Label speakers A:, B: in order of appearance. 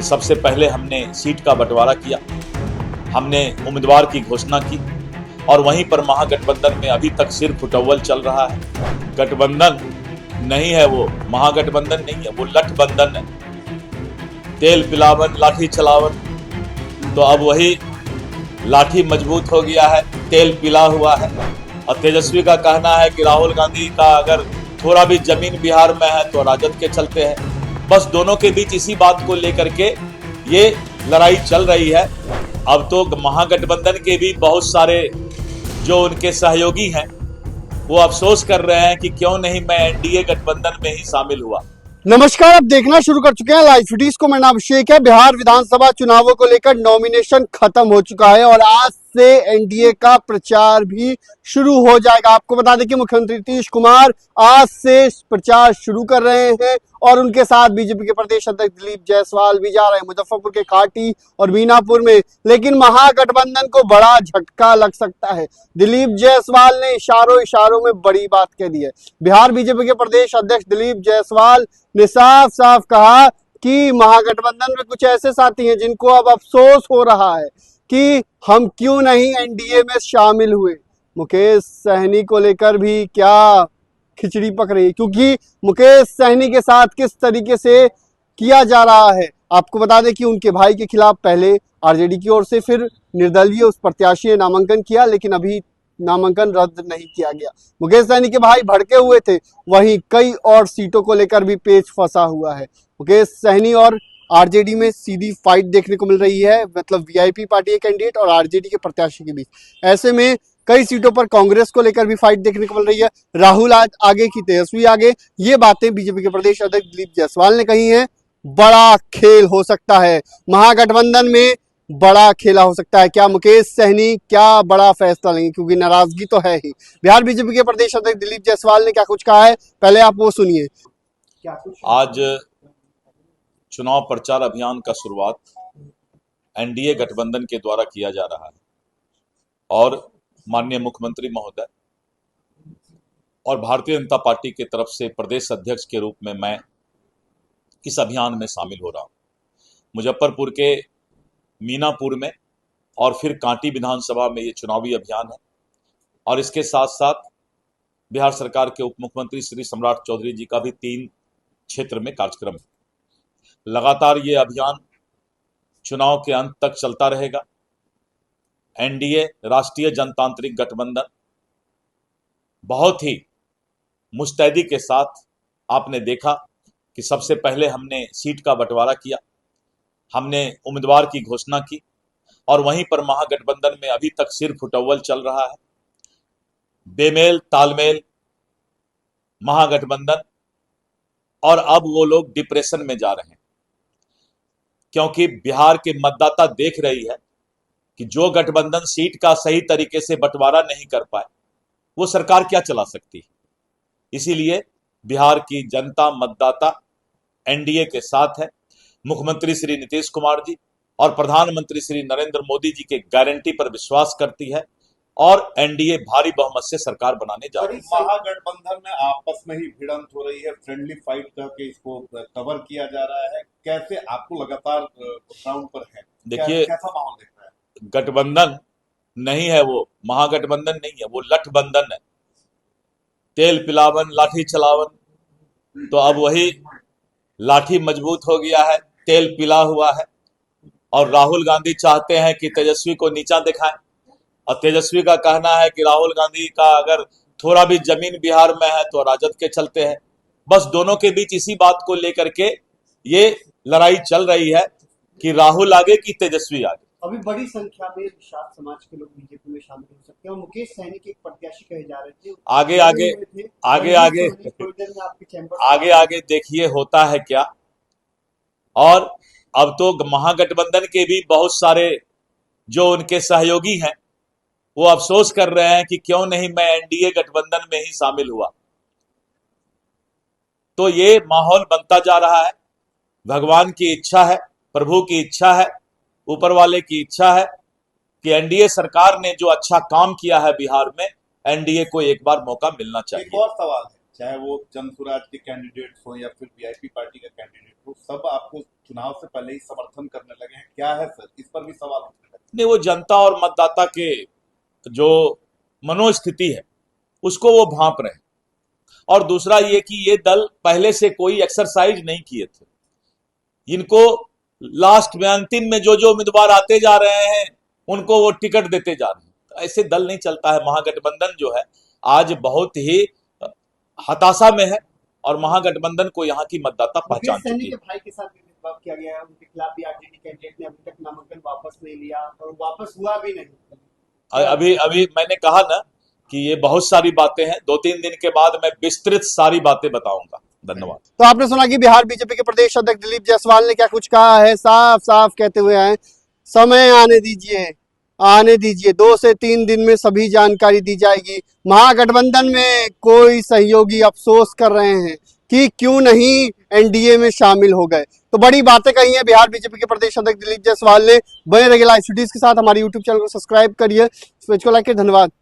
A: कि सबसे पहले हमने सीट का बंटवारा किया, हमने उम्मीदवार की घोषणा की और वहीं पर महागठबंधन में अभी तक सिर्फ उटव्वल चल रहा है। गठबंधन नहीं है वो, महागठबंधन नहीं है वो, लठबंधन है। तेल पिलावन लाठी चलावन, तो अब वही लाठी मजबूत हो गया है, तेल पिला हुआ है। और तेजस्वी का कहना है कि राहुल गांधी का अगर थोड़ा भी जमीन बिहार में है तो राजद के चलते हैं। बस दोनों के बीच इसी बात को लेकर के ये लड़ाई चल रही है। अब तो महागठबंधन के भी बहुत सारे जो उनके सहयोगी हैं वो अफसोस कर रहे हैं कि क्यों नहीं मैं एनडीए गठबंधन में ही शामिल हुआ।
B: नमस्कार, आप देखना शुरू कर चुके हैं लाइव फुटीज को। मेरा नाम अभिषेक है। बिहार विधानसभा चुनावों को लेकर नॉमिनेशन खत्म हो चुका है और आज से एनडीए का प्रचार भी शुरू हो जाएगा। आपको बता दें कि मुख्यमंत्री नीतीश कुमार आज से प्रचार शुरू कर रहे हैं और उनके साथ बीजेपी के प्रदेश अध्यक्ष दिलीप जायसवाल भी जा रहे हैं मुजफ्फरपुर के काटी और मीनापुर में। लेकिन महागठबंधन को बड़ा झटका लग सकता है। दिलीप जायसवाल ने इशारों में बड़ी बात कह दी है। बिहार बीजेपी के प्रदेश अध्यक्ष दिलीप जायसवाल ने साफ साफ कहा कि महागठबंधन में कुछ ऐसे साथी हैं जिनको अब अफसोस हो रहा है कि हम क्यों नहीं एनडीए में शामिल हुए। मुकेश सहनी को लेकर भी क्या खिचड़ी पक रही है, क्योंकि मुकेश सहनी के साथ किस तरीके से किया जा रहा है। आपको बता दें कि उनके भाई के खिलाफ पहले आरजेडी की ओर से फिर निर्दलीय उस प्रत्याशी ने नामांकन किया, लेकिन अभी नामांकन रद्द नहीं किया गया। मुकेश सहनी के भाई भड़के हुए थे, वहीं कई और सीटों को लेकर भी पेच फंसा हुआ है। मुकेश सहनी और आरजेडी में सीधी फाइट देखने को मिल रही है, मतलब वीआईपी पार्टी के कैंडिडेट और आरजेडी के प्रत्याशी के बीच। ऐसे में कई सीटों पर कांग्रेस को लेकर भी फाइट देखने को मिल रही है। राहुल आज आगे की तेजस्वी आगे, ये बातें बीजेपी के प्रदेश अध्यक्ष दिलीप जायसवाल ने कही हैं। बड़ा खेल हो सकता है, महागठबंधन में बड़ा खेला हो सकता है। क्या मुकेश सहनी क्या बड़ा फैसला लेंगे, क्योंकि नाराजगी तो है ही। बिहार बीजेपी के प्रदेश अध्यक्ष दिलीप जायसवाल ने क्या कुछ कहा है, पहले आप वो सुनिए।
A: आज चुनाव प्रचार अभियान का शुरुआत एनडीए गठबंधन के द्वारा किया जा रहा है और माननीय मुख्यमंत्री महोदय और भारतीय जनता पार्टी की तरफ से प्रदेश अध्यक्ष के रूप में मैं इस अभियान में शामिल हो रहा हूं। मुजफ्फरपुर के मीनापुर में और फिर कांटी विधानसभा में ये चुनावी अभियान है और इसके साथ साथ बिहार सरकार के उप मुख्यमंत्री श्री सम्राट चौधरी जी का भी 3 क्षेत्र में कार्यक्रम है। लगातार ये अभियान चुनाव के अंत तक चलता रहेगा। एनडीए राष्ट्रीय जनतांत्रिक गठबंधन बहुत ही मुस्तैदी के साथ, आपने देखा कि सबसे पहले हमने सीट का बंटवारा किया, हमने उम्मीदवार की घोषणा की और वहीं पर महागठबंधन में अभी तक सिर्फ उटव्वल चल रहा है। बेमेल तालमेल महागठबंधन, और अब वो लोग डिप्रेशन में जा रहे हैं क्योंकि बिहार के मतदाता देख रही है कि जो गठबंधन सीट का सही तरीके से बंटवारा नहीं कर पाए वो सरकार क्या चला सकती है। इसीलिए बिहार की जनता मतदाता एनडीए के साथ है। मुख्यमंत्री श्री नीतीश कुमार जी और प्रधानमंत्री श्री नरेंद्र मोदी जी के गारंटी पर विश्वास करती है और एनडीए भारी बहुमत से सरकार बनाने जा रही है।
C: महागठबंधन में आपस में ही भिड़ंत हो रही है, फ्रेंडली फाइट करके इसको कवर किया जा रहा है। कैसे आपको लगातार ग्राउंड पर है,
A: देखिए,
C: कैसा माहौल दिख रहा है?
A: गठबंधन नहीं है वो, महागठबंधन नहीं है वो, लठबंधन है। तेल पिलावन लाठी चलावन, तो अब वही लाठी मजबूत हो गया है, तेल पिला हुआ है। और राहुल गांधी चाहते हैं कि तेजस्वी को नीचा दिखाएं और तेजस्वी का कहना है कि राहुल गांधी का अगर थोड़ा भी जमीन बिहार में है तो राजद के चलते हैं। बस दोनों के बीच इसी बात को लेकर के ये लड़ाई चल रही है कि राहुल आगे कि तेजस्वी आगे।
B: अभी बड़ी संख्या में निषाद समाज के लोग बीजेपी में शामिल हो सकते हैं और मुकेश सहनी के एक प्रत्याशी कहे जा रहे थे।
A: आगे देखिए होता है क्या। और अब तो महागठबंधन के भी बहुत सारे जो उनके सहयोगी हैं वो अफसोस कर रहे हैं कि क्यों नहीं मैं एनडीए गठबंधन में ही शामिल हुआ। तो ये माहौल बनता जा रहा है। भगवान की इच्छा है, प्रभु की इच्छा है, ऊपर वाले की इच्छा है कि एनडीए सरकार ने जो अच्छा काम किया है बिहार में, एनडीए को एक बार मौका मिलना चाहिए।
C: एक और सवाल है, चाहे वो जन स्वराज के कैंडिडेट्स हो या फिर वीआईपी पार्टी का कैंडिडेट हो, सब आपको चुनाव से पहले ही समर्थन करने लगे हैं। क्या है सर, इस पर भी सवाल उठने लगे।
A: नहीं, वो जनता और मतदाता के जो मनोस्थिति है उसको वो भांप रहे हैं। और दूसरा ये कि ये दल पहले से कोई एक्सरसाइज नहीं किए थे। इनको लास्ट में, अंतिम में जो जो उम्मीदवार आते जा रहे हैं उनको वो टिकट देते जा रहे हैं। तो ऐसे दल नहीं चलता है। महागठबंधन जो है आज बहुत ही हताशा में है और महागठबंधन को यहाँ की मतदाता पहचान
B: मुकेश सहनी
A: चुकी
B: के
A: है।
B: भाई के साथ भी भेदभाव किया गया है, उनके खिलाफ भी आरजेडी कैंडिडेट ने अभी तक नामांकन वापस नहीं लिया और वापस हुआ भी नहीं।
A: अभी अभी मैंने कहा ना कि ये बहुत सारी बातें हैं। 2-3 दिन के बाद मैं विस्तृत सारी बातें बताऊंगा। धन्यवाद।
B: तो आपने सुना कि बिहार बीजेपी के प्रदेश अध्यक्ष दिलीप जायसवाल ने क्या कुछ कहा है। साफ साफ कहते हुए आए, समय आने दीजिए 2 से 3 दिन में सभी जानकारी दी जाएगी। महागठबंधन में कोई सहयोगी अफसोस कर रहे हैं कि क्यों नहीं एनडीए में शामिल हो गए। तो बड़ी बातें कही हैं बिहार बीजेपी के प्रदेश अध्यक्ष दिलीप जायसवाल ने। बने रहिए लाइव सिटीज के साथ, हमारे यूट्यूब चैनल को सब्सक्राइब करिए, पेज को लाइक करिए। धन्यवाद।